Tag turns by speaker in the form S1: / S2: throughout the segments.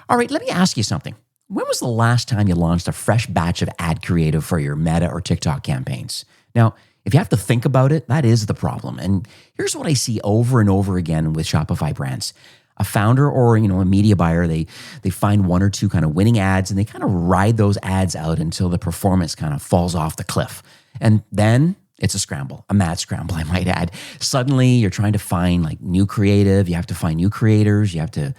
S1: All right, let me ask you something. When was the last time you launched a fresh batch of ad creative for your Meta or TikTok campaigns? Now, if you have to think about it, that is the problem. And here's what I see over and over again with Shopify brands. A founder or a media buyer, they find one or two kind of winning ads and they kind of ride those ads out until the performance kind of falls off the cliff. And then it's a scramble, a mad scramble, I might add. Suddenly you're trying to find like new creative, you have to find new creators, you have to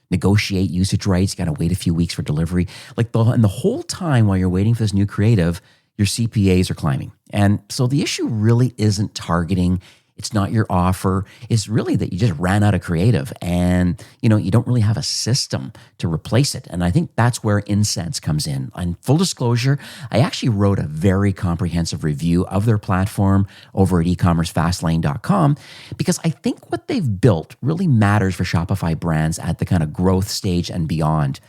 S1: negotiate usage rights, you got to wait a few weeks for delivery. And the whole time while you're waiting for this new creative, your CPAs are climbing. And so the issue really isn't targeting. It's not your offer. It's really that you just ran out of creative and, you don't really have a system to replace it. And I think that's where Insense comes in. And full disclosure, I actually wrote a very comprehensive review of their platform over at ecommercefastlane.com because I think what they've built really matters for Shopify brands at the kind of growth stage and beyond.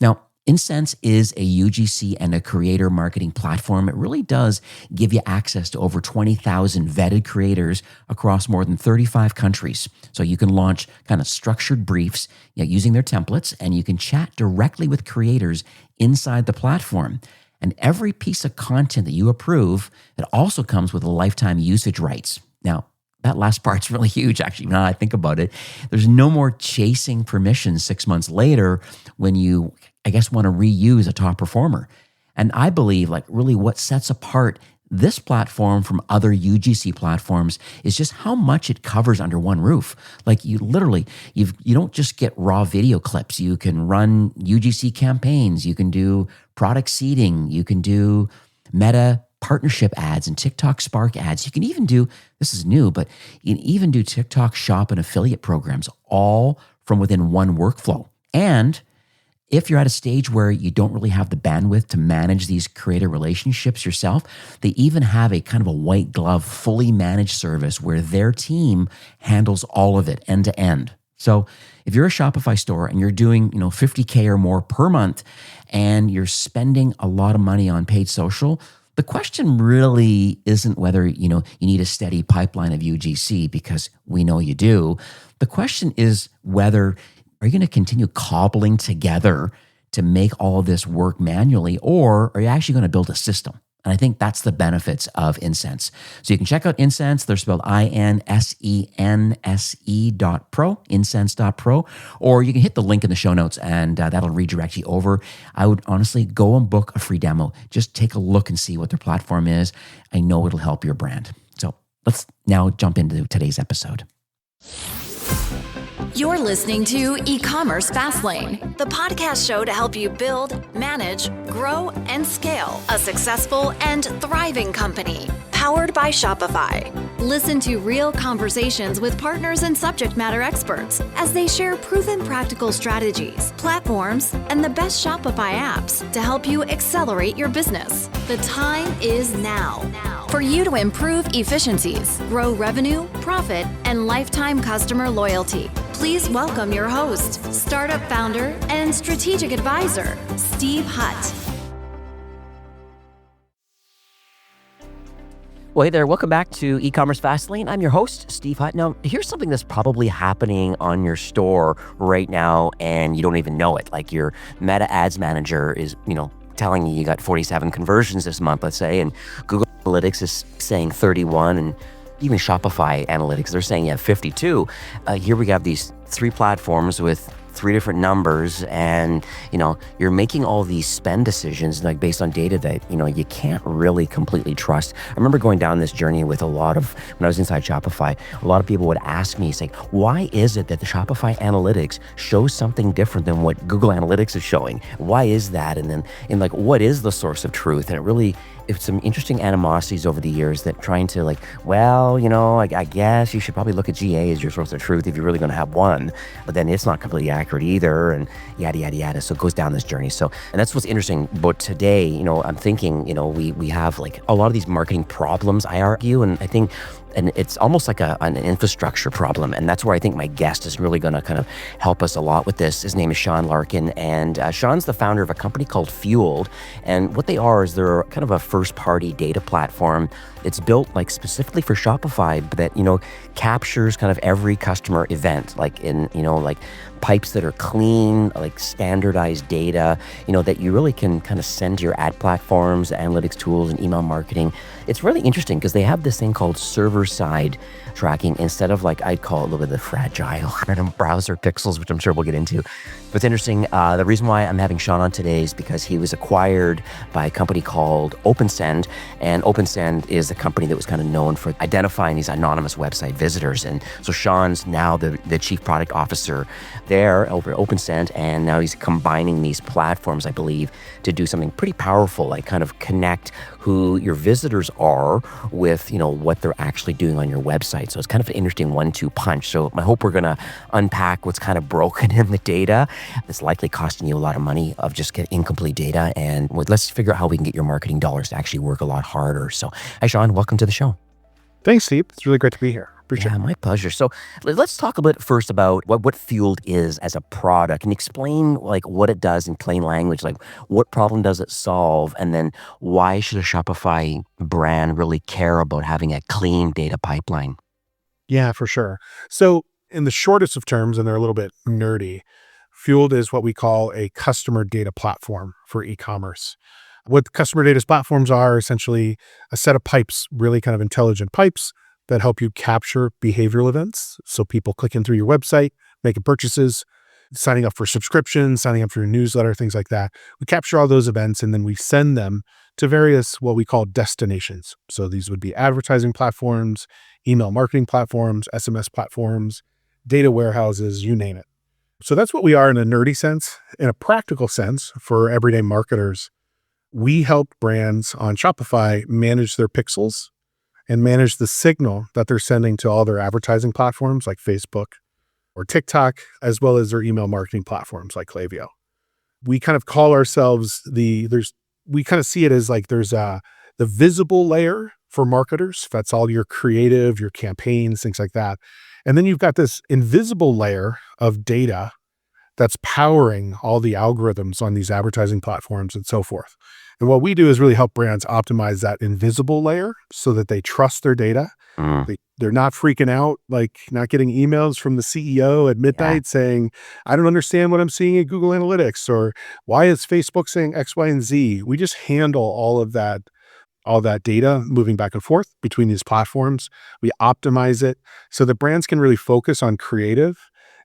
S1: Now, Insense is a UGC and a creator marketing platform. It really does give you access to over 20,000 vetted creators across more than 35 countries. So you can launch kind of structured briefs using their templates, and you can chat directly with creators inside the platform. And every piece of content that you approve, it also comes with a lifetime usage rights. Now, that last part's really huge, actually, now I think about it. There's no more chasing permissions 6 months later when you, want to reuse a top performer. And I believe really what sets apart this platform from other UGC platforms is just how much it covers under one roof. You don't just get raw video clips. You can run UGC campaigns. You can do product seeding. You can do Meta partnership ads and TikTok Spark ads. You can even do, this is new, but you can even do TikTok shop and affiliate programs all from within one workflow. And if you're at a stage where you don't really have the bandwidth to manage these creator relationships yourself, they even have a kind of a white glove, fully managed service where their team handles all of it end to end. So if you're a Shopify store and you're doing, $50K or more per month and you're spending a lot of money on paid social, the question really isn't whether, you need a steady pipeline of UGC, because we know you do. The question is whether, are you going to continue cobbling together to make all of this work manually, or are you actually going to build a system? And I think that's the benefits of Insense. So you can check out Insense. They're spelled INSENSE.pro, insense.pro, or you can hit the link in the show notes and that'll redirect you over. I would honestly go and book a free demo. Just take a look and see what their platform is. I know it'll help your brand. So let's now jump into today's episode.
S2: You're listening to E-commerce Fastlane, the podcast show to help you build, manage, grow, and scale a successful and thriving company, powered by Shopify. Listen to real conversations with partners and subject matter experts as they share proven practical strategies, platforms, and the best Shopify apps to help you accelerate your business. The time is now for you to improve efficiencies, grow revenue, profit, and lifetime customer loyalty. Please welcome your host, startup founder and strategic advisor, Steve Hutt.
S1: Well, hey there. Welcome back to E-commerce Fastlane. I'm your host, Steve Hutt. Now, here's something that's probably happening on your store right now, and you don't even know it. Like your Meta Ads Manager is, telling you got 47 conversions this month, let's say, and Google Analytics is saying 31, and even Shopify Analytics, they're saying you have 52. Here we have these three platforms with three different numbers, and you're making all these spend decisions based on data that you can't really completely trust. I remember going down this journey with when I was inside Shopify, a lot of people would ask me, say, why is it that the Shopify Analytics shows something different than what Google Analytics is showing? Why is that? And then what is the source of truth? And it's some interesting animosities over the years that trying to I guess you should probably look at GA as your source of truth if you're really going to have one, but then it's not completely accurate either, and yada, yada, yada. So it goes down this journey. So, and that's what's interesting. But today, I'm thinking, we have a lot of these marketing problems, I argue, and I think, and it's almost like an infrastructure problem. And that's where I think my guest is really going to kind of help us a lot with this. His name is Sean Larkin, and Sean's the founder of a company called Fueled. And what they are is they're kind of a first-party data platform It's built like specifically for Shopify, but that, captures kind of every customer event, like in, like pipes that are clean, like standardized data, that you really can kind of send to your ad platforms, analytics tools, and email marketing. It's really interesting because they have this thing called server-side tracking instead of like, I'd call it a little bit of the fragile browser pixels, which I'm sure we'll get into. But it's interesting. The reason why I'm having Sean on today is because he was acquired by a company called OpenSend, and OpenSend is a company that was kind of known for identifying these anonymous website visitors. And so Sean's now the chief product officer there over at OpenSend, and now he's combining these platforms, I believe, to do something pretty powerful, like kind of connect who your visitors are with, what they're actually doing on your website. So it's kind of an interesting 1-2 punch. So I hope we're going to unpack what's kind of broken in the data that's likely costing you a lot of money of just getting incomplete data. And let's figure out how we can get your marketing dollars to actually work a lot harder. So, hi, Sean, welcome to the show.
S3: Thanks, Steve. It's really great to be here. Appreciate it.
S1: My pleasure. So let's talk a bit first about what Fueled is as a product, and explain like what it does in plain language, like what problem does it solve, and then why should a Shopify brand really care about having a clean data pipeline?
S3: Yeah, for sure. So in the shortest of terms, and they're a little bit nerdy, Fueled is what we call a customer data platform for e-commerce. What customer data platforms are essentially a set of pipes, really kind of intelligent pipes that help you capture behavioral events. So people clicking through your website, making purchases, signing up for subscriptions, signing up for your newsletter, things like that. We capture all those events and then we send them to various what we call destinations. So these would be advertising platforms, email marketing platforms, SMS platforms, data warehouses, you name it. So that's what we are in a nerdy sense. In a practical sense, for everyday marketers, we help brands on Shopify manage their pixels and manage the signal that they're sending to all their advertising platforms like Facebook or TikTok, as well as their email marketing platforms like Klaviyo. We kind of call ourselves we kind of see it as like there's the visible layer for marketers. That's all your creative, your campaigns, things like that. And then you've got this invisible layer of data that's powering all the algorithms on these advertising platforms and so forth. And what we do is really help brands optimize that invisible layer so that they trust their data. They're not freaking out, like not getting emails from the CEO at midnight saying, I don't understand what I'm seeing in Google Analytics, or why is Facebook saying X, Y, and Z? We just handle all that data moving back and forth between these platforms. We optimize it so that brands can really focus on creative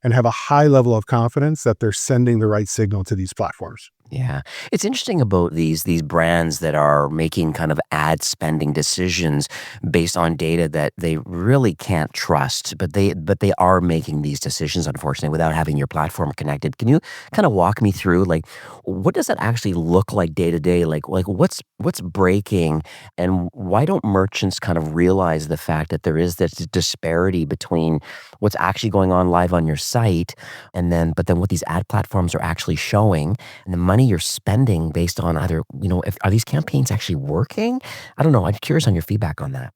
S3: and have a high level of confidence that they're sending the right signal to these platforms.
S1: Yeah. It's interesting about these brands that are making kind of ad spending decisions based on data that they really can't trust, but they are making these decisions, unfortunately, without having your platform connected. Can you kind of walk me through, like, what does that actually look like day to day? Like what's breaking, and why don't merchants kind of realize the fact that there is this disparity between what's actually going on live on your site but then what these ad platforms are actually showing, and the money you're spending based on either, are these campaigns actually working? I don't know. I'm curious on your feedback on that.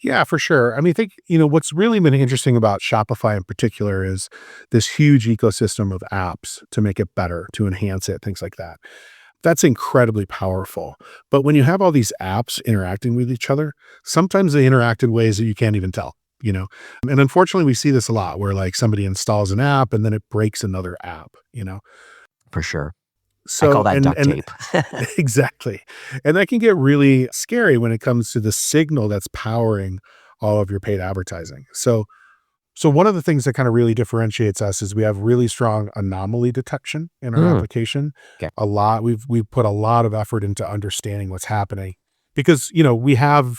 S3: Yeah, for sure. I mean, I think, what's really been interesting about Shopify in particular is this huge ecosystem of apps to make it better, to enhance it, things like that. That's incredibly powerful. But when you have all these apps interacting with each other, sometimes they interact in ways that you can't even tell. And unfortunately, we see this a lot where like somebody installs an app and then it breaks another app,
S1: For sure.
S3: So,
S1: I call that duct tape.
S3: Exactly. And that can get really scary when it comes to the signal that's powering all of your paid advertising. So one of the things that kind of really differentiates us is we have really strong anomaly detection in our application.
S1: Okay.
S3: We've put a lot of effort into understanding what's happening because, we have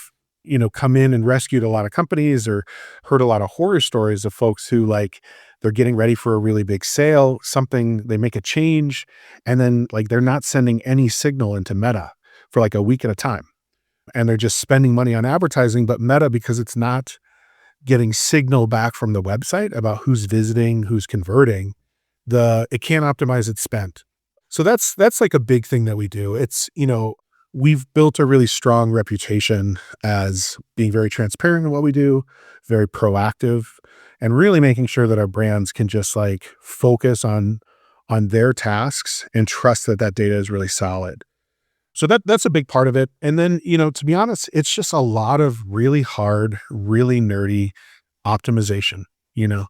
S3: come in and rescued a lot of companies or heard a lot of horror stories of folks who like they're getting ready for a really big sale, they make a change, and then like they're not sending any signal into Meta for like a week at a time. And they're just spending money on advertising, but Meta, because it's not getting signal back from the website about who's visiting, who's converting, it can't optimize its spend. So that's like a big thing that we do. It's, we've built a really strong reputation as being very transparent in what we do, very proactive, and really making sure that our brands can just like focus on their tasks and trust that data is really solid. So that's a big part of it. And then, to be honest, it's just a lot of really hard, really nerdy optimization. You know,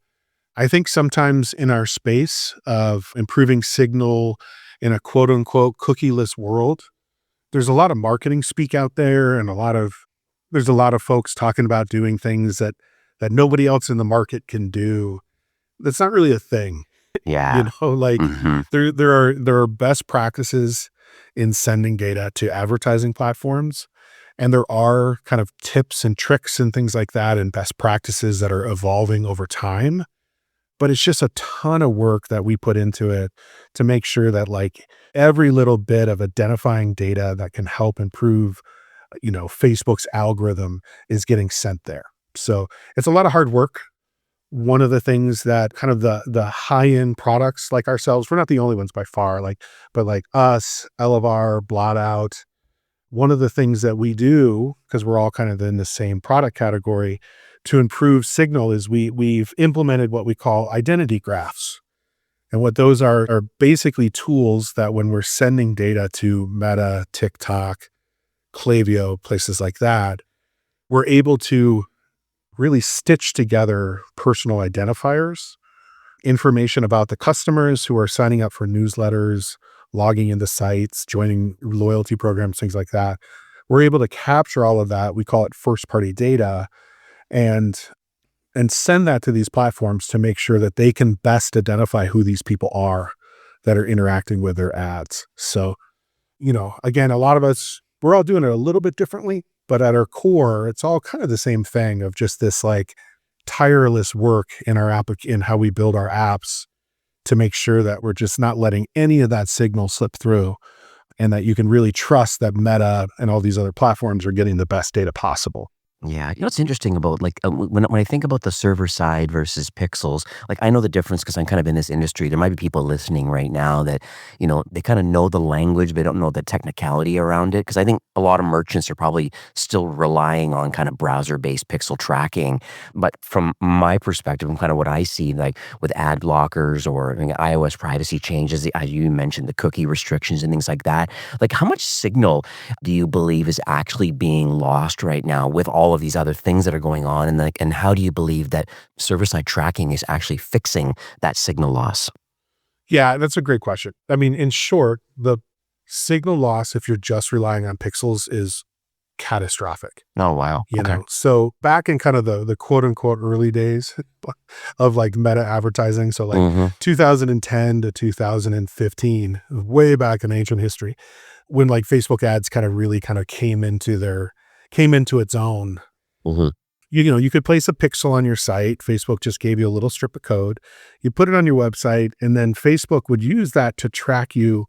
S3: I think sometimes in our space of improving signal in a quote unquote cookieless world, there's a lot of marketing speak out there and there's a lot of folks talking about doing things that nobody else in the market can do. That's not really a thing.
S1: Yeah.
S3: Like
S1: Hmm.
S3: there are best practices in sending data to advertising platforms. And there are kind of tips and tricks and things like that and best practices that are evolving over time. But it's just a ton of work that we put into it to make sure that like every little bit of identifying data that can help improve, Facebook's algorithm is getting sent there. So it's a lot of hard work. One of the things that kind of the high-end products like ourselves, we're not the only ones by far, but like us, Elevar, Blotout, one of the things that we do, because we're all kind of in the same product category, to improve signal is we've implemented what we call identity graphs. And what those are basically tools that when we're sending data to Meta, TikTok, Klaviyo, places like that, we're able to really stitch together personal identifiers, information about the customers who are signing up for newsletters, logging into sites, joining loyalty programs, things like that. We're able to capture all of that. We call it first party data and send that to these platforms to make sure that they can best identify who these people are that are interacting with their ads. So, again, a lot of us, we're all doing it a little bit differently, but at our core, it's all kind of the same thing of just this like tireless work in our app, in how we build our apps to make sure that we're just not letting any of that signal slip through and that you can really trust that Meta and all these other platforms are getting the best data possible.
S1: Yeah, what's interesting about like when I think about the server side versus pixels, like I know the difference because I'm kind of in this industry. There might be people listening right now that they kind of know the language, but they don't know the technicality around it. Because I think a lot of merchants are probably still relying on kind of browser-based pixel tracking. But from my perspective and kind of what I see, like with ad blockers or iOS privacy changes, as you mentioned, the cookie restrictions and things like that. Like how much signal do you believe is actually being lost right now with all of these other things that are going on, and how do you believe that server-side tracking is actually fixing that signal loss?
S3: Yeah, that's a great question. I mean, in short, the signal loss, if you're just relying on pixels, is catastrophic.
S1: Oh wow. Okay.
S3: So back in kind of the quote unquote early days of like meta advertising, so like
S1: Mm-hmm.
S3: 2010 to 2015, way back in ancient history, when like Facebook ads kind of really kind of came into its own.
S1: Mm-hmm.
S3: You could place a pixel on your site. Facebook just gave you a little strip of code. You put it on your website, and then Facebook would use that to track you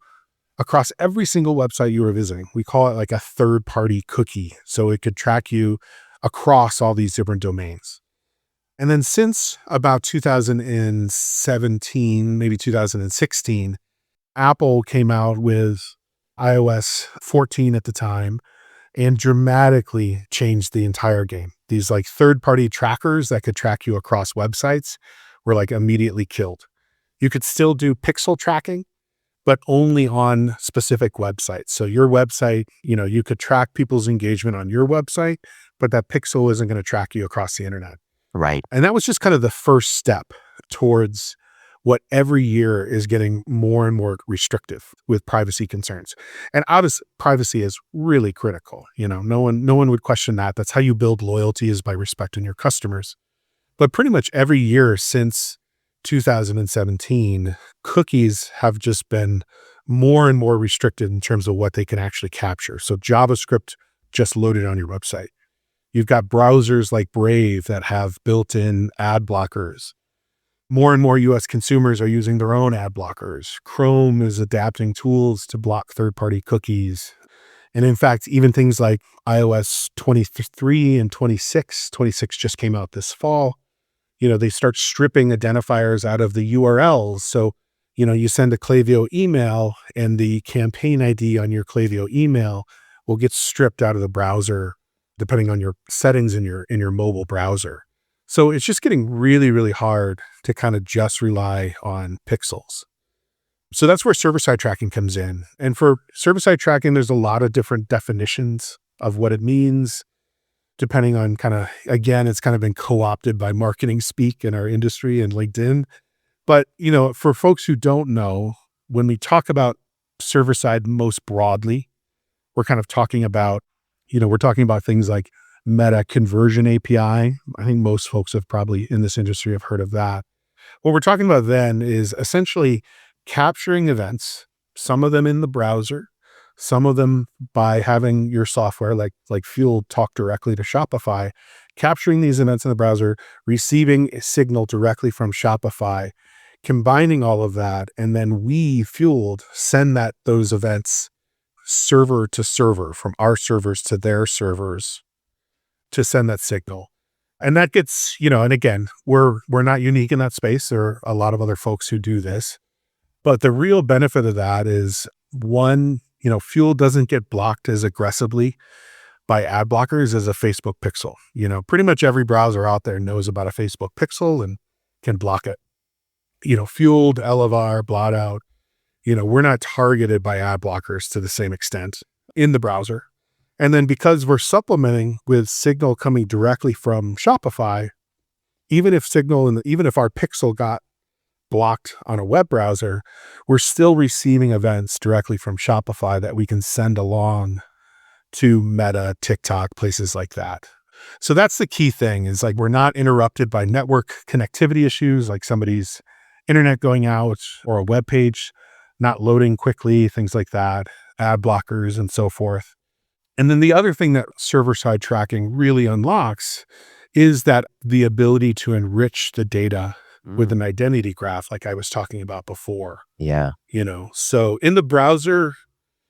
S3: across every single website you were visiting. We call it like a third-party cookie. So it could track you across all these different domains. And then since about 2017, maybe 2016, Apple came out with iOS 14 at the time and dramatically changed the entire game. These like third-party trackers that could track you across websites were like immediately killed. You could still do pixel tracking, but only on specific websites. So your website, you could track people's engagement on your website, but that pixel isn't going to track you across the internet.
S1: Right.
S3: And that was just kind of the first step towards what every year is getting more and more restrictive with privacy concerns. And obviously privacy is really critical. No one would question that. That's how you build loyalty, is by respecting your customers. But pretty much every year since 2017, cookies have just been more and more restricted in terms of what they can actually capture. So JavaScript just loaded on your website. You've got browsers like Brave that have built-in ad blockers. More and more US consumers are using their own ad blockers. Chrome is adapting tools to block third-party cookies. And in fact, even things like iOS 23 and 26 just came out this fall. They start stripping identifiers out of the URLs. So, you send a Klaviyo email and the campaign ID on your Klaviyo email will get stripped out of the browser, depending on your settings in your mobile browser. So it's just getting really, really hard to kind of just rely on pixels. So that's where server-side tracking comes in. And for server-side tracking, there's a lot of different definitions of what it means, depending on again, it's kind of been co-opted by marketing speak in our industry and LinkedIn. But, for folks who don't know, when we talk about server-side most broadly, we're kind of talking about, we're talking about things like Meta Conversion API. I think most folks have probably in this industry have heard of that. What we're talking about then is essentially capturing events, some of them in the browser, some of them by having your software like Fueled talk directly to Shopify, capturing these events in the browser, receiving a signal directly from Shopify, combining all of that, and then we, Fueled, send those events server to server, from our servers to their servers, to send that signal. And that gets, and again, we're not unique in that space. There are a lot of other folks who do this. But the real benefit of that is, one, Fuel doesn't get blocked as aggressively by ad blockers as a Facebook pixel. Pretty much every browser out there knows about a Facebook pixel and can block it. Fueled, Elevar, Blotout, we're not targeted by ad blockers to the same extent in the browser. And then because we're supplementing with signal coming directly from Shopify, even if our pixel got blocked on a web browser, we're still receiving events directly from Shopify that we can send along to Meta, TikTok, places like that. So that's the key thing, is we're not interrupted by network connectivity issues, like somebody's internet going out or a web page not loading quickly, things like that, ad blockers and so forth. And then the other thing that server-side tracking really unlocks is that the ability to enrich the data with an identity graph, like I was talking about before.
S1: Yeah.
S3: So in the browser,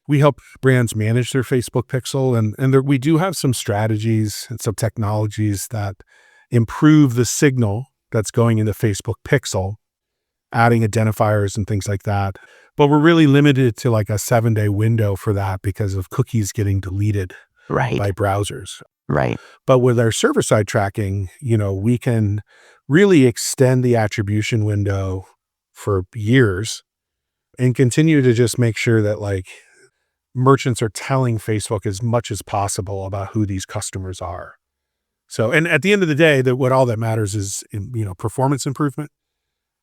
S3: we help brands manage their Facebook pixel, and we do have some strategies and some technologies that improve the signal that's going into Facebook pixel, adding identifiers and things like that. But we're really limited to like a 7-day window for that because of cookies getting deleted by browsers.
S1: Right.
S3: But with our server-side tracking, we can really extend the attribution window for years and continue to just make sure that merchants are telling Facebook as much as possible about who these customers are. So, and at the end of the day, what all that matters is, performance improvement.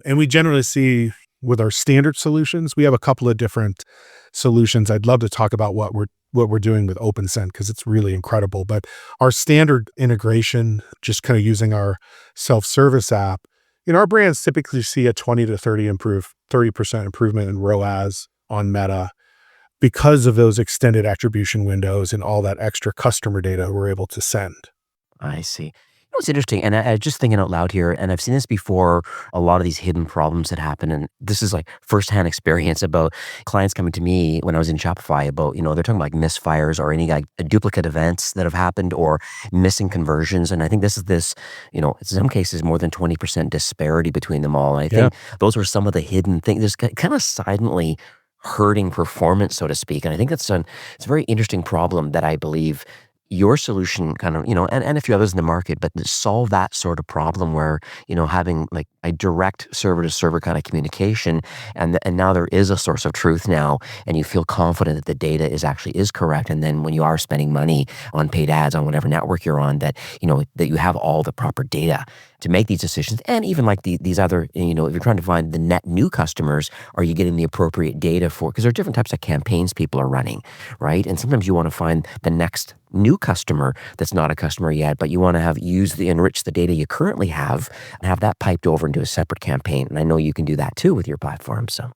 S3: And we generally see with our standard solutions, we have a couple of different solutions. I'd love to talk about what we're doing with OpenSend because it's really incredible. But our standard integration, just kind of using our self-service app, our brands typically see a 20 to 30% improvement in ROAS on Meta because of those extended attribution windows and all that extra customer data we're able to send.
S1: I see. It's interesting, and I just thinking out loud here, and I've seen this before, a lot of these hidden problems that happen, and this is like firsthand experience about clients coming to me when I was in Shopify about, they're talking about misfires or any duplicate events that have happened or missing conversions, and I think in some cases more than 20% disparity between them all. And I think those were some of the hidden things, just kind of silently hurting performance, so to speak, and I think it's a very interesting problem that I believe your solution kind of, and a few others in the market, but to solve that sort of problem where, having like a direct server to server kind of communication, and now there is a source of truth now, and you feel confident that the data is correct. And then when you are spending money on paid ads on whatever network you're on, that you have all the proper data to make these decisions. And even like these other, if you're trying to find the net new customers, are you getting the appropriate data for, because there are different types of campaigns people are running, right? And sometimes you want to find the next new customer that's not a customer yet, but you want to enrich the data you currently have and have that piped over into a separate campaign. And I know you can do that too with your platform. So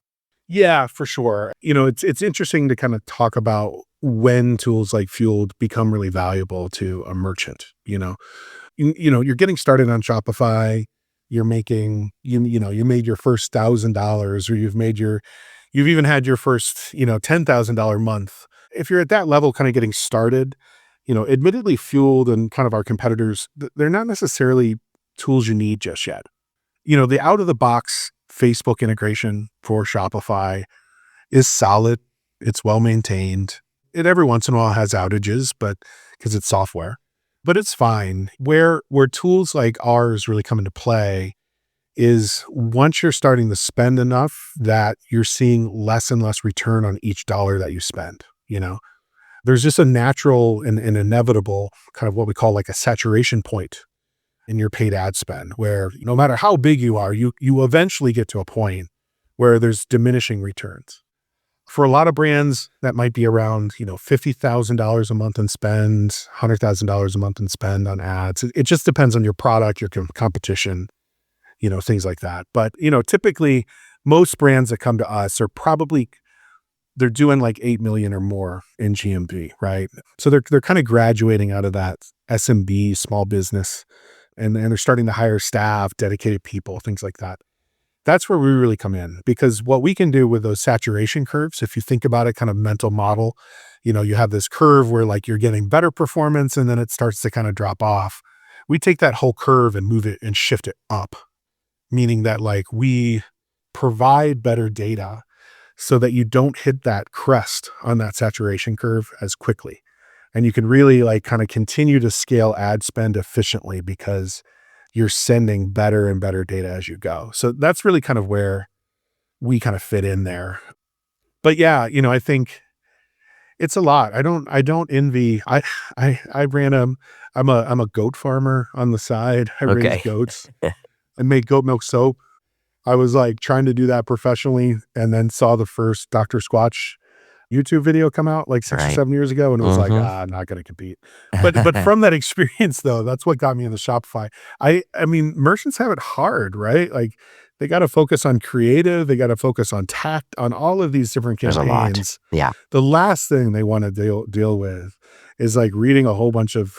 S3: yeah, for sure. It's interesting to kind of talk about when tools like Fueled become really valuable to a merchant. You're getting started on Shopify, you're making, you made your first $1,000, or you've even had your first, $10,000 month. If you're at that level, kind of getting started, admittedly Fueled and kind of our competitors, they're not necessarily tools you need just yet. The out of the box Facebook integration for Shopify is solid. It's well maintained. It every once in a while has outages, but because it's software. But it's fine. Where tools like ours really come into play is once you're starting to spend enough that you're seeing less and less return on each dollar that you spend, there's just a natural and inevitable kind of what we call like a saturation point in your paid ad spend, where no matter how big you are, you eventually get to a point where there's diminishing returns. For a lot of brands, that might be around, $50,000 a month in spend, $100,000 a month in spend on ads. It just depends on your product, your competition, things like that. But, typically most brands that come to us are probably, they're doing like 8 million or more in GMV, right? So they're kind of graduating out of that SMB, small business, and they're starting to hire staff, dedicated people, things like that. That's where we really come in, because what we can do with those saturation curves, if you think about it, kind of mental model, you have this curve where like you're getting better performance and then it starts to kind of drop off. We take that whole curve and move it and shift it up, meaning that like we provide better data so that you don't hit that crest on that saturation curve as quickly. And you can really like kind of continue to scale ad spend efficiently because you're sending better and better data as you go. So that's really kind of where we kind of fit in there. But yeah, I think it's a lot. I don't envy. I ran I'm a goat farmer on the side. I raise
S1: Okay.
S3: goats and make goat milk soap. I was like trying to do that professionally, and then saw the first Dr. Squatch YouTube video come out like 6 or
S1: Right.
S3: 7 years ago, and it was like, I'm not going to compete. But from that experience though, that's what got me into Shopify. I mean, merchants have it hard, right? Like they got to focus on creative, they got to focus on tact, on all of these different
S1: There's a lot.
S3: campaigns.
S1: Yeah.
S3: The last thing they want to deal with is like reading a whole bunch of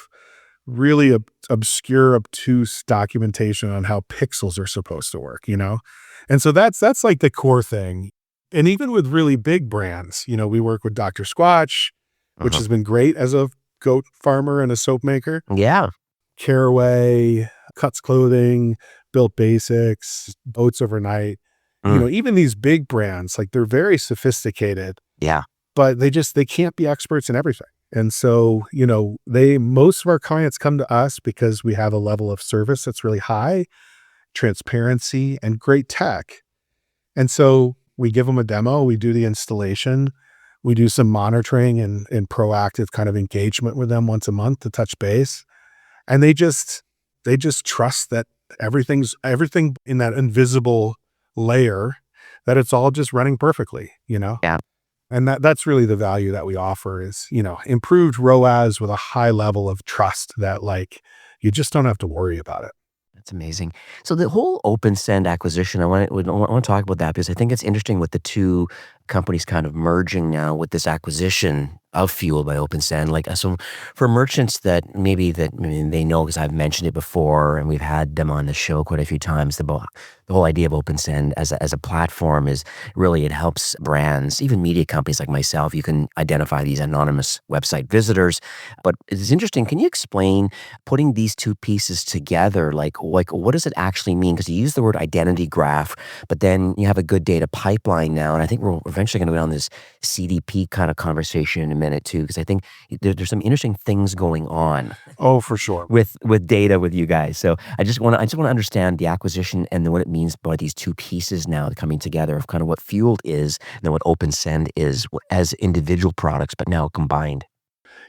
S3: really obscure, obtuse documentation on how pixels are supposed to work, And so that's like the core thing. And even with really big brands, we work with Dr. Squatch, which has been great as a goat farmer and a soap maker.
S1: Yeah.
S3: Caraway, Cuts Clothing, Built Basics, Oats Overnight. Even these big brands, like they're very sophisticated.
S1: Yeah.
S3: But they can't be experts in everything. And so, most of our clients come to us because we have a level of service that's really high, transparency, and great tech. And so we give them a demo, we do the installation, we do some monitoring and proactive kind of engagement with them once a month to touch base. And they just trust that everything in that invisible layer, that it's all just running perfectly,
S1: Yeah.
S3: And that's really the value that we offer is, improved ROAS with a high level of trust that like, you just don't have to worry about it.
S1: That's amazing. So the whole OpenSend acquisition, I want to talk about that because I think it's interesting with the two companies kind of merging now with this acquisition of Fueled by OpenSend. Like, so for merchants that maybe they know, because I've mentioned it before and we've had them on the show quite a few times, the whole idea of OpenSend as a platform is really, it helps brands, even media companies like myself. You can identify these anonymous website visitors. But it's interesting. Can you explain putting these two pieces together? Like what does it actually mean? Because you use the word identity graph, but then you have a good data pipeline now. And I think we're eventually going to go down this CDP kind of conversation in a minute too, because I think there's some interesting things going on.
S3: Oh, for sure.
S1: With data with you guys. So I just want to understand the acquisition and then what it means by these two pieces now coming together of kind of what Fueled is and then what OpenSend is as individual products, but now combined.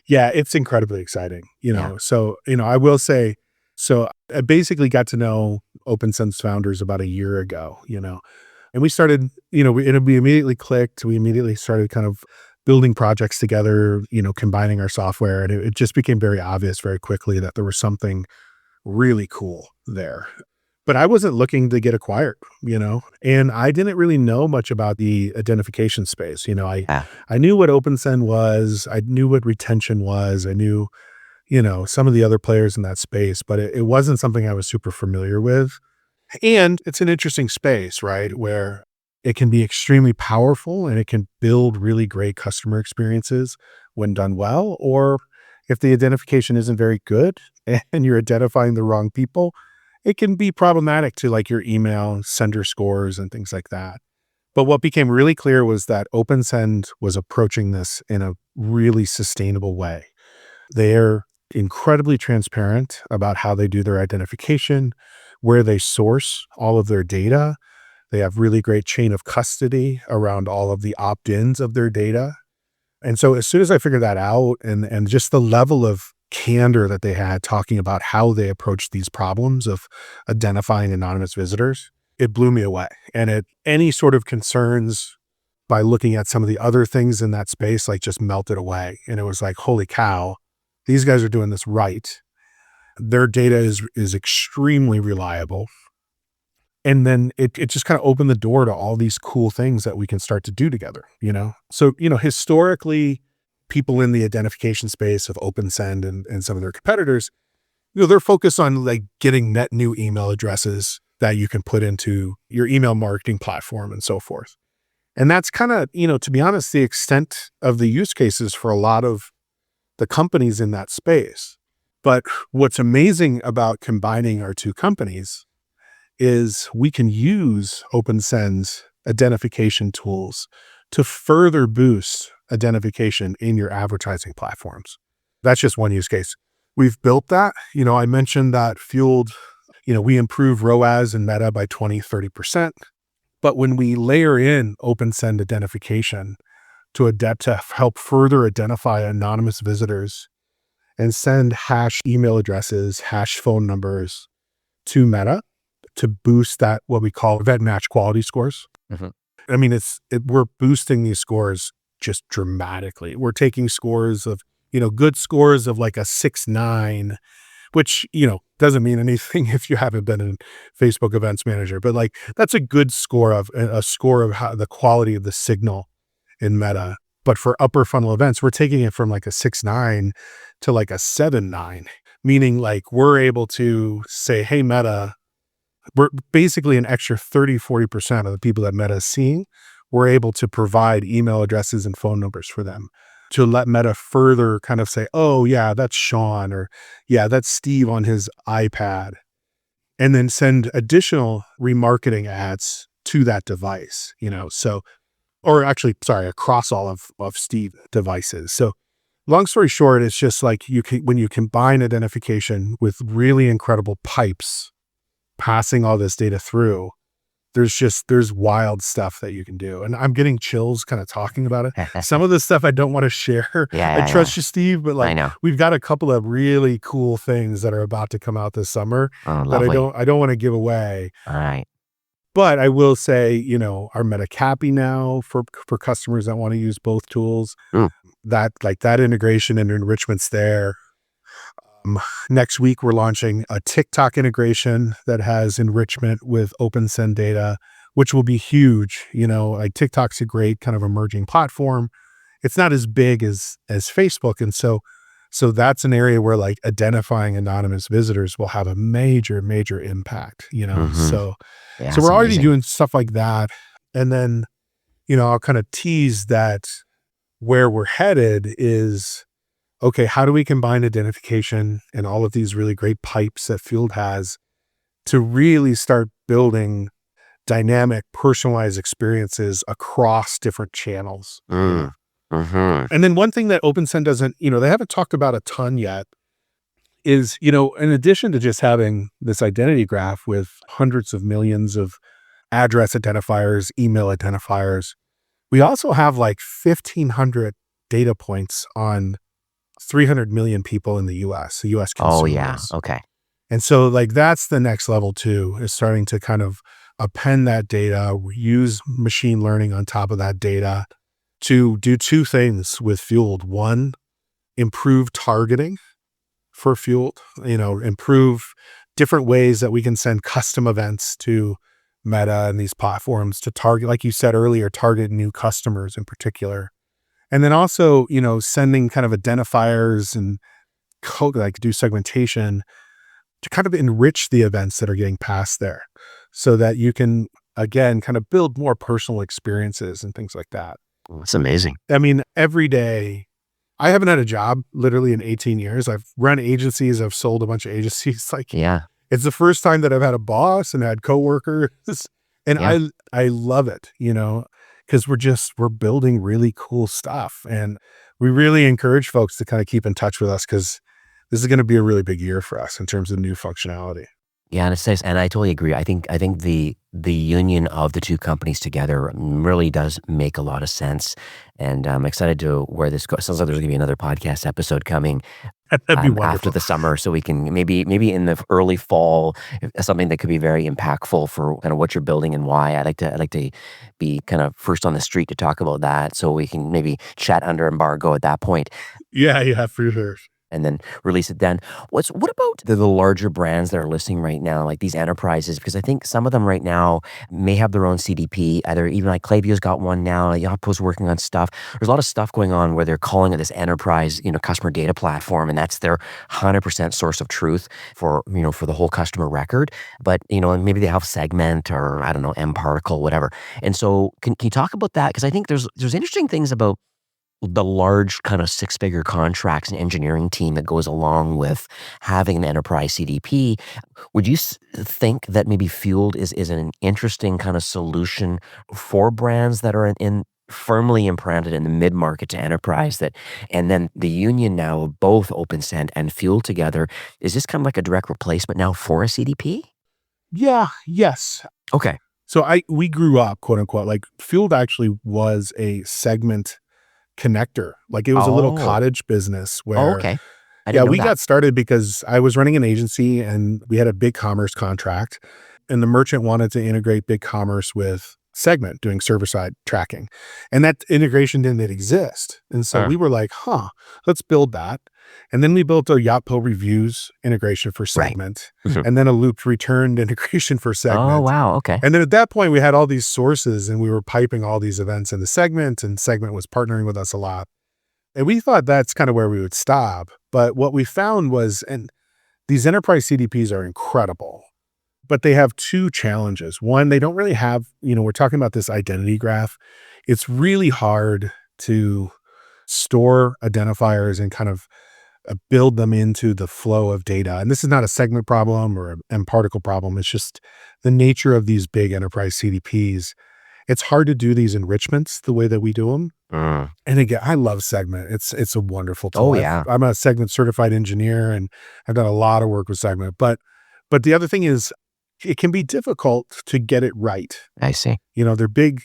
S3: Yeah, it's incredibly exciting,
S1: Yeah.
S3: So, I will say, so I basically got to know OpenSend's founders about a year ago, and we started, we immediately clicked. We immediately started kind of building projects together, combining our software. And it just became very obvious very quickly that there was something really cool there. But I wasn't looking to get acquired, and I didn't really know much about the identification space.
S1: Yeah.
S3: I knew what OpenSend was. I knew what retention was. I knew, some of the other players in that space, but it wasn't something I was super familiar with. And it's an interesting space, right? Where it can be extremely powerful and it can build really great customer experiences when done well. Or if the identification isn't very good and you're identifying the wrong people, it can be problematic to like your email sender scores and things like that. But what became really clear was that OpenSend was approaching this in a really sustainable way. They're incredibly transparent about how they do their identification. where they source all of their data. They have really great chain of custody around all of the opt-ins of their data. And so as soon as I figured that out and just the level of candor that they had talking about how they approached these problems of identifying anonymous visitors, it blew me away. And any sort of concerns by looking at some of the other things in that space, like just melted away. And it was like, holy cow, these guys are doing this right. Their data is extremely reliable. And then it just kind of opened the door to all these cool things that we can start to do together, So, historically, people in the identification space of OpenSend and some of their competitors, they're focused on like getting net new email addresses that you can put into your email marketing platform and so forth. And that's kind of, to be honest, the extent of the use cases for a lot of the companies in that space. But what's amazing about combining our two companies is we can use OpenSend's identification tools to further boost identification in your advertising platforms. That's just one use case. We've built that. I mentioned that Fueled, we improve ROAS and Meta by 20-30%. But when we layer in OpenSend identification to help further identify anonymous visitors and send hash email addresses, hash phone numbers to Meta to boost that, what we call event match quality scores.
S1: Mm-hmm.
S3: I mean, we're boosting these scores just dramatically. We're taking scores of, good scores of like a 6.9, which, doesn't mean anything if you haven't been in Facebook Events Manager, but like that's a good score of how the quality of the signal in Meta. But for upper funnel events, we're taking it from like a 6.9 to like a 7.9, meaning like we're able to say, hey, Meta, we're basically an extra 30-40% of the people that Meta is seeing, we're able to provide email addresses and phone numbers for them to let Meta further kind of say, oh yeah, that's Sean, or yeah, that's Steve on his iPad, and then send additional remarketing ads to that device, across all of Steve devices. So long story short, it's just like when you combine identification with really incredible pipes passing all this data through, there's wild stuff that you can do. And I'm getting chills kind of talking about it. Some of the stuff I don't want to share.
S1: Yeah,
S3: I trust you, Steve, but
S1: I know.
S3: we've got a couple of really cool things that are about to come out this summer that I don't want to give away.
S1: All right.
S3: But I will say, our Meta Cappy now for customers that want to use both tools, that integration and enrichment's there. Next week, we're launching a TikTok integration that has enrichment with OpenSend data, which will be huge. Like TikTok's a great kind of emerging platform. It's not as big as Facebook. And so that's an area where like identifying anonymous visitors will have a major, major impact,
S1: Mm-hmm.
S3: So
S1: Yeah,
S3: we're already
S1: amazing.
S3: doing stuff like that. And then, I'll kind of tease that where we're headed is, okay, how do we combine identification and all of these really great pipes that Fueled has to really start building dynamic, personalized experiences across different channels?
S1: Mm-hmm.
S3: And then one thing that OpenSend doesn't, they haven't talked about a ton yet is, in addition to just having this identity graph with hundreds of millions of address identifiers, email identifiers, we also have like 1,500 data points on 300 million people in the US, the US consumers.
S1: Oh, yeah. Okay.
S3: And so like that's the next level too, is starting to kind of append that data, use machine learning on top of that data to do two things with Fueled. One, improve targeting for Fueled, improve different ways that we can send custom events to Meta and these platforms to target, like you said earlier, target new customers in particular. And then also, sending kind of identifiers and do segmentation to kind of enrich the events that are getting passed there so that you can, again, kind of build more personal experiences and things like that.
S1: That's amazing.
S3: I mean, every day, I haven't had a job literally in 18 years. I've run agencies. I've sold a bunch of agencies.
S1: Yeah.
S3: It's the first time that I've had a boss and had coworkers. And
S1: Yeah.
S3: I love it, because we're building really cool stuff. And we really encourage folks to kind of keep in touch with us because this is going to be a really big year for us in terms of new functionality.
S4: Yeah, and it says, and I totally agree. I think the union of the two companies together really does make a lot of sense, and I'm excited to where this goes. Sounds like there's going to be another podcast episode coming
S3: That'd be
S4: after
S3: wonderful.
S4: the summer, so we can maybe in the early fall, something that could be very impactful for kind of what you're building and why. I'd like to be kind of first on the street to talk about that, so we can maybe chat under embargo at that point
S3: Yeah, for sure.
S4: and then release it then. What about the larger brands that are listening right now, like these enterprises? Because I think some of them right now may have their own CDP. Either even like Klaviyo's got one now, Yapo's working on stuff. There's a lot of stuff going on where they're calling it this enterprise, customer data platform, and that's their 100% source of truth for for the whole customer record. But and maybe they have Segment or I don't know mParticle, whatever. And so can you talk about that? Because I think there's interesting things about the large kind of six-figure contracts and engineering team that goes along with having an enterprise CDP. Would you think that maybe Fueled is an interesting kind of solution for brands that are in firmly implanted in the mid-market to enterprise, and then the union now of both OpenSend and Fueled together, is this kind of like a direct replacement now for a CDP?
S3: Yeah, yes.
S4: Okay.
S3: So we grew up, quote unquote, like Fueled actually was a Segment connector. Like it was a little
S4: Oh.
S3: cottage business
S4: Oh,
S3: where,
S4: okay. I
S3: yeah,
S4: didn't know
S3: we
S4: that.
S3: got started because I was running an agency and we had a big commerce contract and the merchant wanted to integrate big commerce with Segment doing server-side tracking. And that integration didn't exist. And so we were like, let's build that. And then we built a Yapo reviews integration for
S4: Right.
S3: Segment
S4: Mhm.
S3: and then a looped returned integration for
S4: Oh,
S3: Segment.
S4: wow. Okay.
S3: And then at that point, we had all these sources and we were piping all these events into Segment, and Segment was partnering with us a lot. And we thought that's kind of where we would stop. But what we found was, and these enterprise CDPs are incredible, but they have two challenges. One, they don't really have, we're talking about this identity graph. It's really hard to store identifiers and kind of build them into the flow of data. And this is not a Segment problem or an particle problem. It's just the nature of these big enterprise CDPs. It's hard to do these enrichments the way that we do them.
S4: Mm.
S3: And again, I love Segment. It's a wonderful tool.
S4: Oh, yeah.
S3: I'm a Segment certified engineer and I've done a lot of work with Segment. But the other thing is it can be difficult to get it right.
S4: I see.
S3: They're big,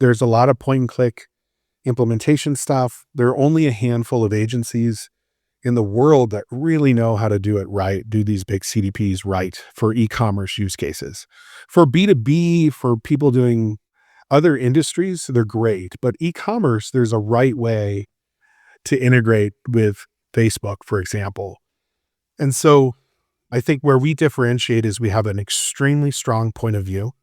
S3: there's a lot of point and click implementation stuff. There are only a handful of agencies in the world that really know how to do it right, do these big CDPs right for e-commerce use cases. For B2B, for people doing other industries, they're great. But e-commerce, there's a right way to integrate with Facebook, for example. And so I think where we differentiate is we have an extremely strong point of view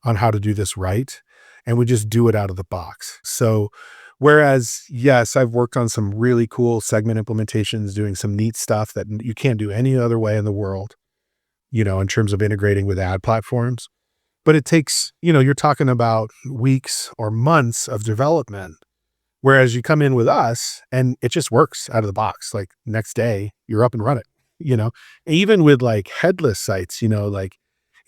S3: on how to do this right, and we just do it out of the box. So whereas, yes, I've worked on some really cool Segment implementations, doing some neat stuff that you can't do any other way in the world, in terms of integrating with ad platforms. But it takes, you're talking about weeks or months of development. Whereas you come in with us and it just works out of the box. Like next day, you're up and running, even with like headless sites, like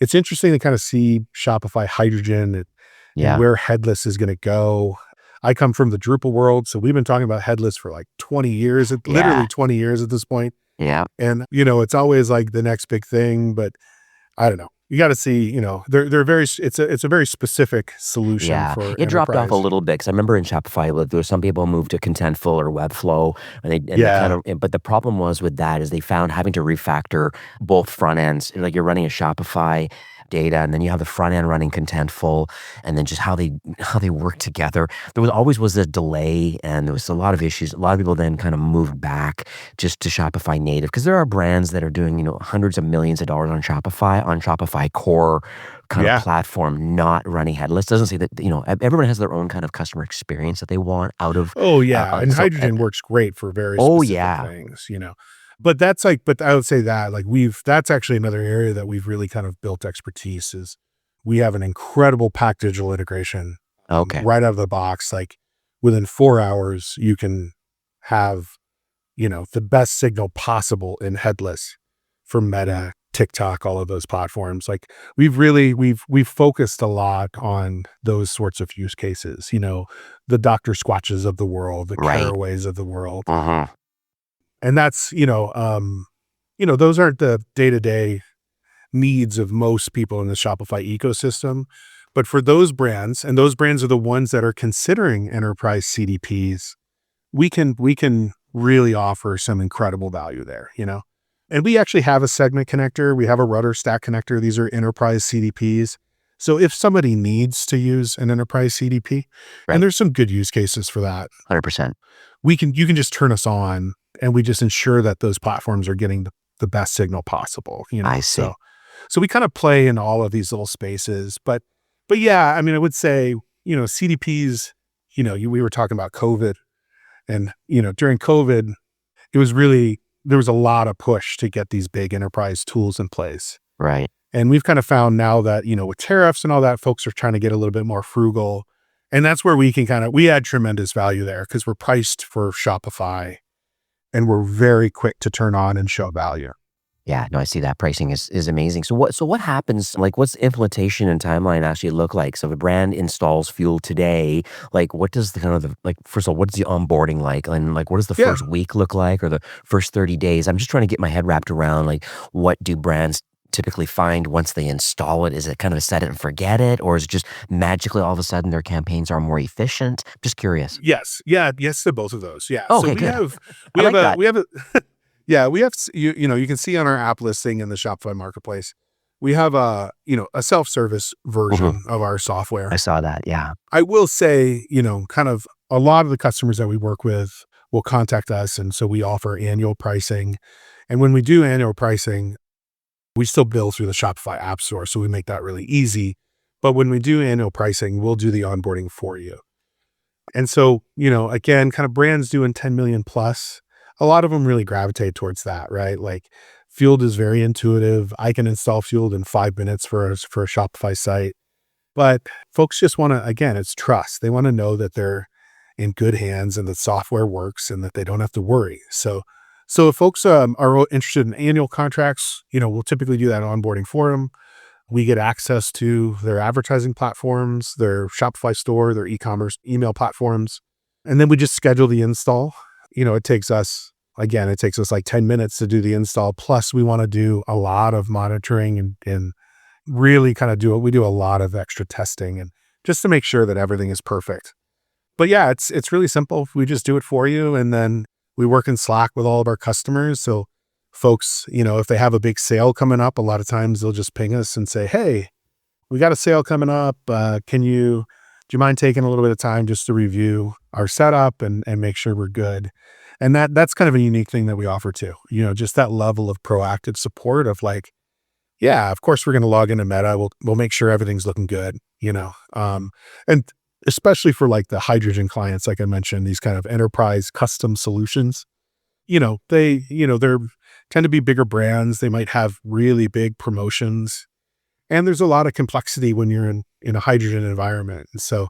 S3: it's interesting to kind of see Shopify Hydrogen and
S4: Yeah.
S3: where headless is going to go. I come from the Drupal world, so we've been talking about headless for like 20 years, literally 20 years at this point.
S4: Yeah.
S3: And, it's always like the next big thing, but I don't know. You got to see, they're very, it's a very specific solution
S4: Yeah.
S3: for
S4: It dropped off a
S3: enterprise.
S4: little bit because I remember in Shopify, there were some people moved to Contentful or Webflow, and they
S3: Yeah.
S4: kind of. But the problem was with that is they found having to refactor both front ends. Like you're running a Shopify data, and then you have the front end running Contentful, and then just how they work together. There was a delay, and there was a lot of issues. A lot of people then kind of moved back just to Shopify native because there are brands that are doing hundreds of millions of dollars on Shopify core kind
S3: Yeah.
S4: of platform, not running headless. Doesn't say that everyone has their own kind of customer experience that they want out of.
S3: Oh yeah. And
S4: so-
S3: Hydrogen works great for very
S4: Oh,
S3: specific
S4: yeah.
S3: things, But but I would say that like that's actually another area that we've really kind of built expertise is we have an incredible pack digital integration
S4: Okay.
S3: right out of the box. Like within 4 hours, you can have, the best signal possible in headless for Meta, TikTok, all of those platforms. Like we've focused a lot on those sorts of use cases, the Dr. Squatches of the world, the
S4: Right.
S3: Caraways of the world.
S4: Uh-huh.
S3: And that's, those aren't the day-to-day needs of most people in the Shopify ecosystem. But for those brands, and those brands are the ones that are considering enterprise CDPs, we can really offer some incredible value there, you know? And we actually have a segment connector. We have a rudder stack connector. These are enterprise CDPs. So if somebody needs to use an enterprise CDP,
S4: Right.
S3: and there's some good use cases for that,
S4: 100%.
S3: you can just turn us on, and we just ensure that those platforms are getting the best signal possible, you know?
S4: I see.
S3: So we kind of play in all of these little spaces, but yeah, I mean, I would say, you know, CDPs, you know, we were talking about COVID, and, you know, during COVID, there was a lot of push to get these big enterprise tools in place.
S4: Right.
S3: And we've kind of found now that, you know, with tariffs and all that, folks are trying to get a little bit more frugal. And that's where we add tremendous value there because we're priced for Shopify and we're very quick to turn on and show value.
S4: Yeah, no, I see that pricing is amazing. So what happens, like what's the implementation and timeline actually look like? So if a brand installs Fuel today, like what does first of all, what's the onboarding like? And like what does the first week look like or the first 30 days? I'm just trying to get my head wrapped around like what do brands typically find once they install it? Is it kind of a set it and forget it? Or is it just magically all of a sudden their campaigns are more efficient? Just curious.
S3: Yes. Yeah. Yes to both of those. Yeah.
S4: Okay,
S3: so
S4: good.
S3: we have a yeah, we have, you know, you can see on our app listing in the Shopify marketplace, we have a self-service version of our software.
S4: I saw that. Yeah.
S3: I will say, you know, kind of a lot of the customers that we work with will contact us. And so we offer annual pricing. And when we do annual pricing, we still bill through the Shopify app store. So we make that really easy. But when we do annual pricing, we'll do the onboarding for you. And so, you know, again, kind of brands doing 10 million plus, a lot of them really gravitate towards that, right? Like Fueled is very intuitive. I can install Fueled in 5 minutes for a Shopify site. But folks just want to, again, it's trust. They want to know that they're in good hands and the software works and that they don't have to worry. So if folks are interested in annual contracts, you know, we'll typically do that onboarding for them. We get access to their advertising platforms, their Shopify store, their e-commerce email platforms. And then we just schedule the install. You know, it takes us like 10 minutes to do the install. Plus we want to do a lot of monitoring and really kind of we do a lot of extra testing and just to make sure that everything is perfect. But yeah, it's really simple. We just do it for you. And then we work in Slack with all of our customers. So folks, you know, if they have a big sale coming up, a lot of times they'll just ping us and say, hey, we got a sale coming up. Do you mind taking a little bit of time just to review our setup and make sure we're good? And that's kind of a unique thing that we offer too. You know, just that level of proactive support of like, yeah, of course we're going to log into Meta. We'll make sure everything's looking good, you know. And especially for like the hydrogen clients, like I mentioned, these kind of enterprise custom solutions, you know, they're tend to be bigger brands. They might have really big promotions. And there's a lot of complexity when you're in a hydrogen environment. And so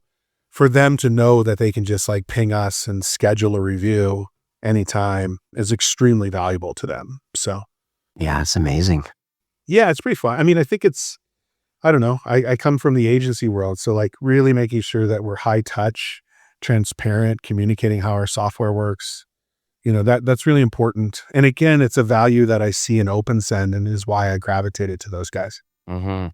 S3: for them to know that they can just like ping us and schedule a review anytime is extremely valuable to them. So
S4: Yeah, it's amazing.
S3: yeah, it's pretty fun. I mean, I think I don't know. I come from the agency world. So like really making sure that we're high touch, transparent, communicating how our software works. You know, that's really important. And again, it's a value that I see in OpenSend and is why I gravitated to those guys.
S4: hmm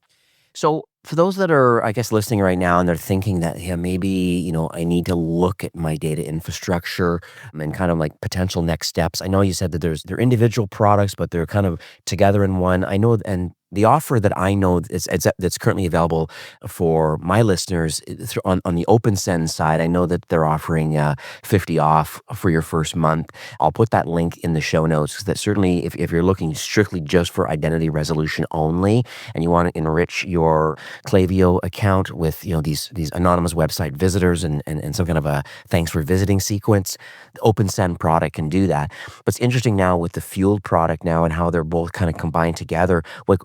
S4: So for those that are, I guess, listening right now and they're thinking that, yeah, maybe, you know, I need to look at my data infrastructure and kind of like potential next steps. I know you said that they're individual products, but they're kind of together in one. I know, and the offer that I know that's currently available for my listeners on the OpenSend side, I know that they're offering 50 off for your first month. I'll put that link in the show notes because that certainly, if you're looking strictly just for identity resolution only, and you want to enrich your Klaviyo account with, you know, these anonymous website visitors and some kind of a thanks for visiting sequence, the OpenSend product can do that. But it's interesting now with the Fueled product now and how they're both kind of combined together. Like,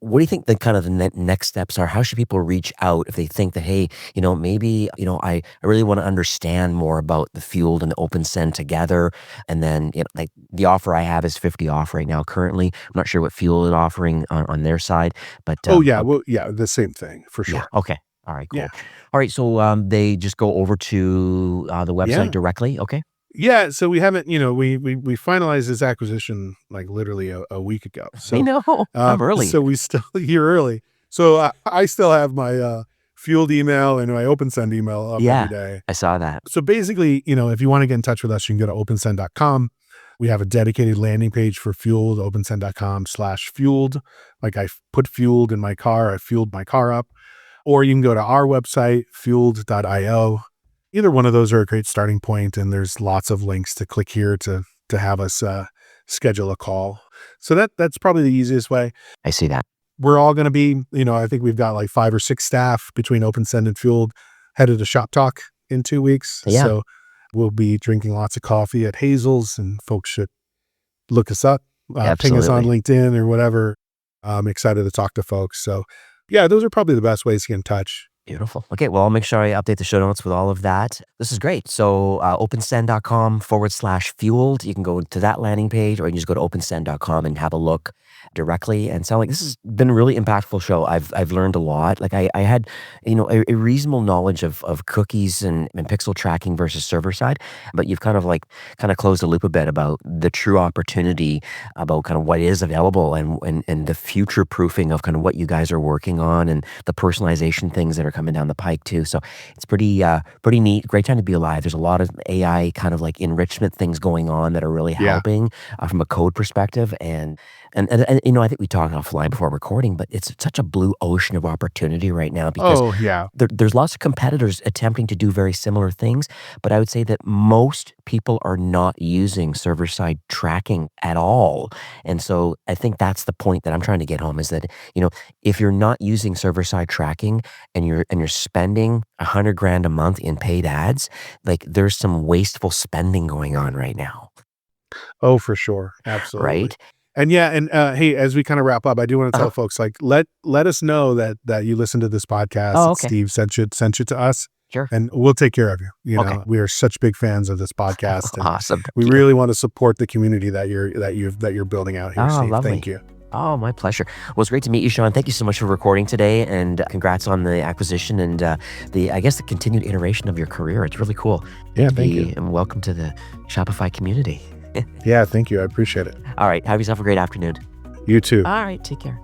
S4: what do you think the kind of the next steps are? How should people reach out if they think that, hey, you know, maybe, you know, I really want to understand more about the Fueled and the OpenSend together. And then, you know, like the offer I have is 50 off right now currently. I'm not sure what Fueled is offering on their side, but
S3: the same thing for sure.
S4: yeah, okay. All right, cool.
S3: Yeah.
S4: All right, so they just go over to the website
S3: Yeah.
S4: directly, okay?
S3: Yeah, so we haven't, we finalized this acquisition like literally a week ago. So
S4: I know. I'm early.
S3: So we still you're early. So I still have my Fueled email and my OpenSend email up
S4: Yeah,
S3: every day.
S4: I saw that.
S3: So basically, if you want to get in touch with us, you can go to opensend.com. We have a dedicated landing page for Fueled, opensend.com/fueled. Like I put fueled in my car, I fueled my car up. Or you can go to our website, fueled.io. Either one of those are a great starting point, and there's lots of links to click here to have us schedule a call. So that's probably the easiest way.
S4: I see that.
S3: We're all going to be, I think we've got like 5 or 6 staff between OpenSend and Fueled headed to Shop Talk in 2 weeks.
S4: Yeah.
S3: So we'll be drinking lots of coffee at Hazel's, and folks should look us up, ping us on LinkedIn or whatever. I'm excited to talk to folks. So yeah, those are probably the best ways to get in touch.
S4: Beautiful. Okay, well, I'll make sure I update the show notes with all of that. This is great. So opensend.com/fueled. You can go to that landing page, or you can just go to opensend.com and have a look directly. And sound like this has been a really impactful show. I've learned a lot. Like I had, a reasonable knowledge of cookies and pixel tracking versus server side, but you've kind of closed the loop a bit about the true opportunity, about kind of what is available and the future proofing of kind of what you guys are working on, and the personalization things that are coming down the pike too. So it's pretty neat. Great time to be alive. There's a lot of AI kind of like enrichment things going on that are really helping from a code perspective. And I think we talked offline before recording, but it's such a blue ocean of opportunity right now because there's lots of competitors attempting to do very similar things. But I would say that most people are not using server-side tracking at all. And so I think that's the point that I'm trying to get home, is that, if you're not using server-side tracking and you're spending $100,000 a month in paid ads, like there's some wasteful spending going on right now.
S3: Oh, for sure. Absolutely.
S4: Right?
S3: And hey, as we kind of wrap up, I do want to tell folks, like, let us know that you listen to this podcast.
S4: Oh, okay.
S3: Steve sent you to us.
S4: Sure.
S3: And we'll take care of you.
S4: Okay.
S3: We are such big fans of this podcast. And
S4: awesome.
S3: We really want to support the community that you're building out here, Steve.
S4: Lovely.
S3: Thank you.
S4: Oh, my pleasure. Well, it's great to meet you, Sean. Thank you so much for recording today, and congrats on the acquisition and the continued iteration of your career. It's really cool.
S3: Yeah, thank you.
S4: And welcome to the Shopify community.
S3: Yeah, thank you. I appreciate it.
S4: All right. Have yourself a great afternoon.
S3: You too.
S4: All right. Take care.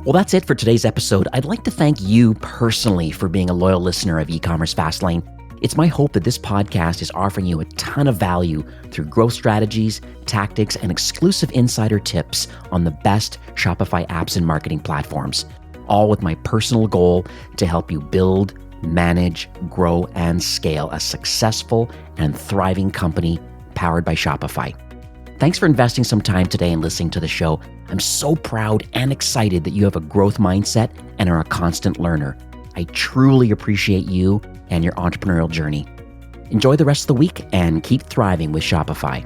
S1: Well, that's it for today's episode. I'd like to thank you personally for being a loyal listener of E-commerce Fastlane. It's my hope that this podcast is offering you a ton of value through growth strategies, tactics, and exclusive insider tips on the best Shopify apps and marketing platforms, all with my personal goal to help you build, manage, grow, and scale a successful and thriving company powered by Shopify. Thanks for investing some time today and listening to the show. I'm so proud and excited that you have a growth mindset and are a constant learner. I truly appreciate you and your entrepreneurial journey. Enjoy the rest of the week and keep thriving with Shopify.